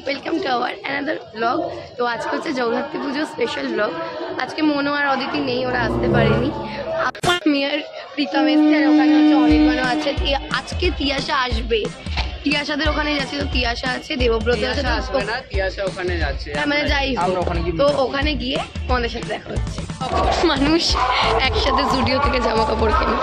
Welcome to our another blog. तो आज के হচ্ছে জগদ্ধাত্রী পুজো স্পেশাল ব্লগ। আজকে মনো আর অদিতি নেই, ওরা আসতে পারেনি। আমি আর প্রীতম এসছে, আর ওখানে হচ্ছে অনির্বাণও আছে। আজকে তিয়াশা আসবে, তিয়াশাদের ওখানে যাচ্ছে। তো তিয়াশা আছে, দেবব্রত আছে, আসবে না, তিয়াশা ওখানে যাচ্ছে। মানে যাই হোক, তো ওখানে গিয়ে আমাদের সাথে দেখা হচ্ছে। মানুষ একসাথে জুডিও থেকে জামা কাপড় কেনে।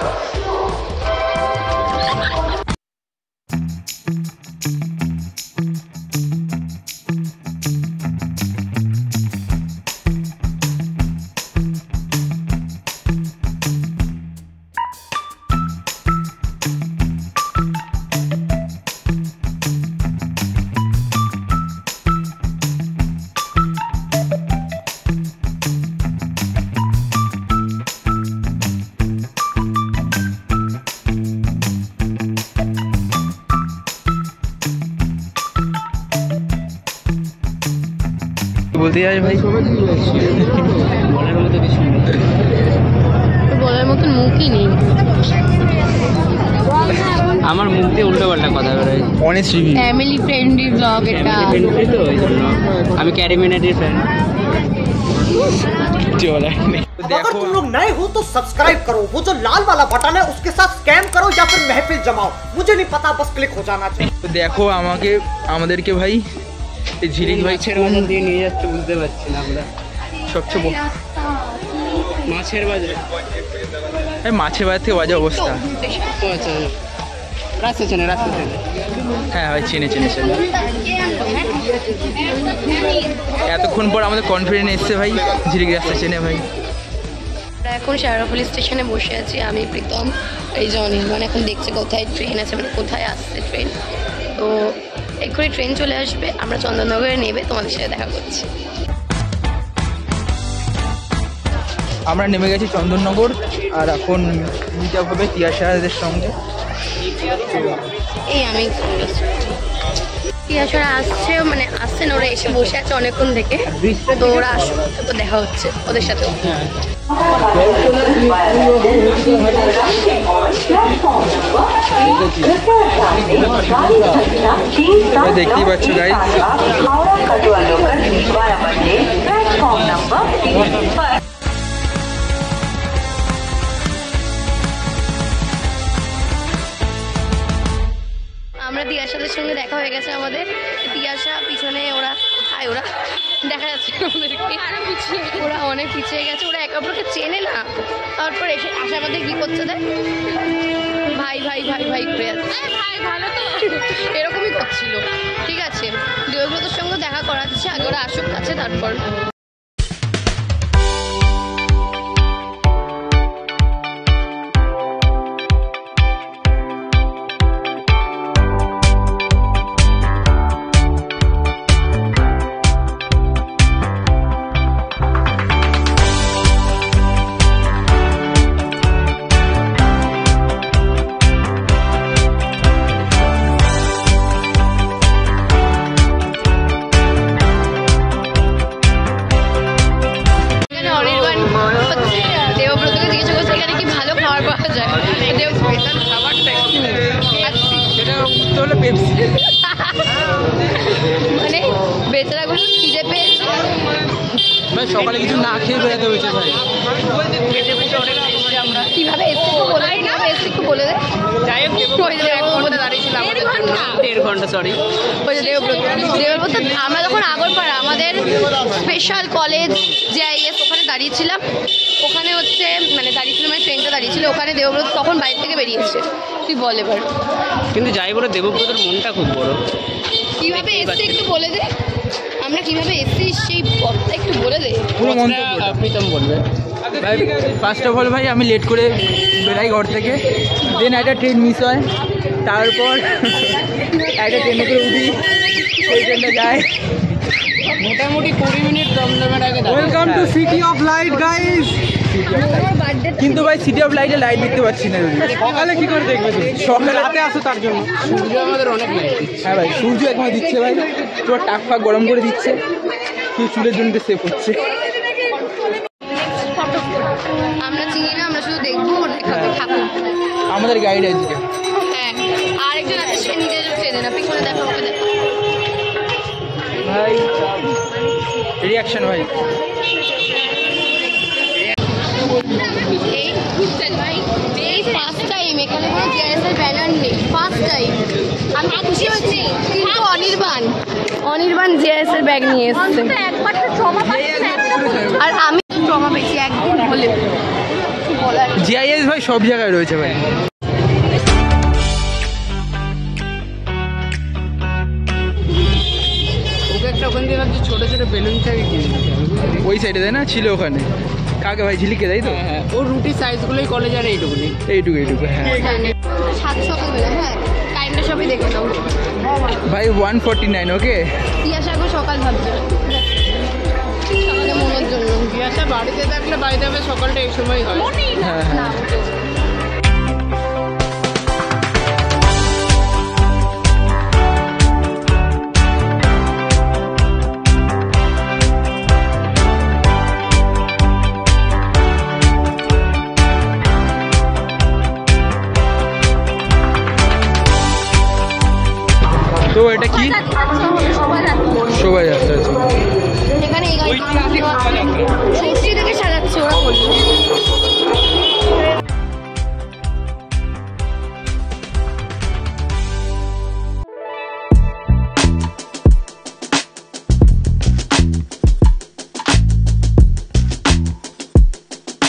বলতে যাই ভাই, বলার মতন মুখই নেই আমার মুখ দিয়ে উল্টো পাল্টা কথা বেরোয়। Honest review, family friendly blog এটা। তো ওই জন্য আমি ক্যারিমিনেটির ফ্যান। अगर तुम लोग नए हो तो सब्सक्राइब करो, वो जो लाल वाला बटन है उसके साथ स्कैम करो या फिर महफिल जमाओ, मुझे नहीं पता, बस क्लिक हो जाना चाहिए। তো দেখো আমাদেরকে ভাই এই ঝিলিক ভাই কোন দিয়ে নিয়ে যাচ্ছে বুঝতে পারছি না আমরা। সবচেয়ে মাছের বাজার, মাছের বাজার থেকে বাজে অবস্থা। আচ্ছা রাস্তা চেনে, রাস্তা চেনে। হ্যাঁ ভাই চেনে। এতক্ষণ পর আমাদের কনফিডেন্স এসছে ভাই, ঝিলিক রাস্তা চেনে ভাই। এখন শেয়ারাফুলি স্টেশনে বসে আছি আমি, প্রীতম, এই যে অনির্বাণ। এখন দেখছে কোথায় ট্রেন আছে, মানে কোথায় আসছে ট্রেন। তো এক্ষুনি ট্রেন চলে আসবে, আমরা চন্দননগরে নেবে, তোমাদের সাথে দেখা করছি। আমরা নেমে গেছি চন্দননগর, আর এখন মিট আপ হবে তিয়াশাদের সঙ্গে। এই আমি তিয়াশারা আসছে, মানে আসছে না, ওরা এসে বসে আছে অনেকক্ষণ থেকে। তো ওরা আসবে, তো দেখা হচ্ছে ওদের সাথে। দেখতেই পাচ্ছ গাইস, আমরা তিয়াশাদের সঙ্গে দেখা হয়ে গেছে আমাদের। তিয়াশা পিছনে, ওরা কোথায়, ওরা দেখা যাচ্ছে আমাদেরকে, ওরা অনেক পিছিয়ে গেছে। ওরা একে অপরকে চেনে না, তারপর এসে আসা আমাদের কি করছে দেখ, ভাই ভাই ভাই ভাই করে যাচ্ছে। ভাই ভালো তো, এরকমই করছিল। ঠিক আছে, দেবব্রতর সঙ্গে দেখা করাচ্ছে, আগে ওরা আসুক কাছে, তারপর। দেবব্রতকে জিজ্ঞাসা করছে এখানে কি ভালো খাবার পাওয়া যায়। মানে বেচারাগুলো খিদে পেয়েছে ভাই, সকালে কিছু না খেয়ে বেরোতে হয়েছে ভাই। কিভাবে এসে বলে দেয়, কিভাবে এসে একটু বলে দেয়। যাই হোক, দাঁড়িয়েছিলাম 1.5 ঘন্টা। সরি, ওই যে দেবব্রত, আমরা যখন আগরপাড়া আমাদের স্পেশাল কলেজ JIS ওখানে দাঁড়িয়েছিলাম, ওখানে হচ্ছে মানে দাঁড়িয়েছিলাম, মানে ট্রেনটা দাঁড়িয়েছিল ওখানে। দেবব্রত তখন বাইরে থেকে বেরিয়েছে। তুই বল এবার। কিন্তু যাই বলে দেবব্রতর মনটা খুব বড়। কিভাবে এসছে একটু বলে দে, আমরা কিভাবে এসছি সেই পথটা একটু বলে দে। পুরো মন প্রীতম বলবে। ভাই ফার্স্ট অফ অল ভাই, আমি লেট করে বেরাই ঘর থেকে, দেন একটা ট্রেন মিস হয়, তারপর একটা ট্রেনে করে উঠি, সেই ট্রেনটা যায়। মোটামুটি 20 মিনিট দমদমের আগে। Welcome to city of light guys. কিন্তু ভাই সিটি অফ লাইটে লাইট দেখতে পাচ্ছি না। সকালে কি করে দেখবে? সকালে রাতে আসো তার জন্য। সূর্য আমাদের অনেক লাইট দিচ্ছে। হ্যাঁ ভাই, সূর্য এখন দিচ্ছে ভাই, পুরো টাক ফাক গরম করে দিচ্ছে, তুই চুলের জন্য সেভ হচ্ছে। আমরা চিনি না, আমরা শুধু দেখবো, থাকুক। আমাদের গাইড আজকে। হ্যাঁ, আরেকজন আছে, সে নিজে চেনে না। পিছনে দেখো, ওকে দেখো ভাই, রিয়াকশন ভাই। এই ঘুরছেন ভাই, এই ফার্স্ট টাইম এখানে কোনো জিআরএস এর ব্যানার নেই, ফার্স্ট টাইম। আমি খুশি হচ্ছি, কিন্তু অনির্বাণ জিআরএস এর ব্যাগ নিয়ে এসেছে। আর আমি ট্রমা পেয়েছি একদিন হলে বলার। জিআইএস ভাই সব জায়গায় রয়েছে ভাই। ওকে একটা ওখান দিয়ে ভাবছি ছোটো ছোটো বেলুন থাকে কিনে ওই সাইডে তাই না, ছিল ওখানে। কাকে ভাই, ঝিলিকে তাই তো? হ্যাঁ, ওর রুটির সাইজগুলোই কলেজ আর এইটুকুনি। এইটুকু হ্যাঁ। 7 সকালবেলা, হ্যাঁ টাইমটা সবই দেখে নাও ভাই 149। ওকে, তিয়াশা এখন সকাল ভাবছে সকালে মনের জন্য। তিয়াশা বাড়িতে থাকলে বাড়িতে হবে সকালটা এই সময় হয়। হ্যাঁ না, তো এটা কি শোভাযাত্রা? এখানে এই গাড়ি ষষ্ঠী থেকে সাজাচ্ছে ওরা বললো।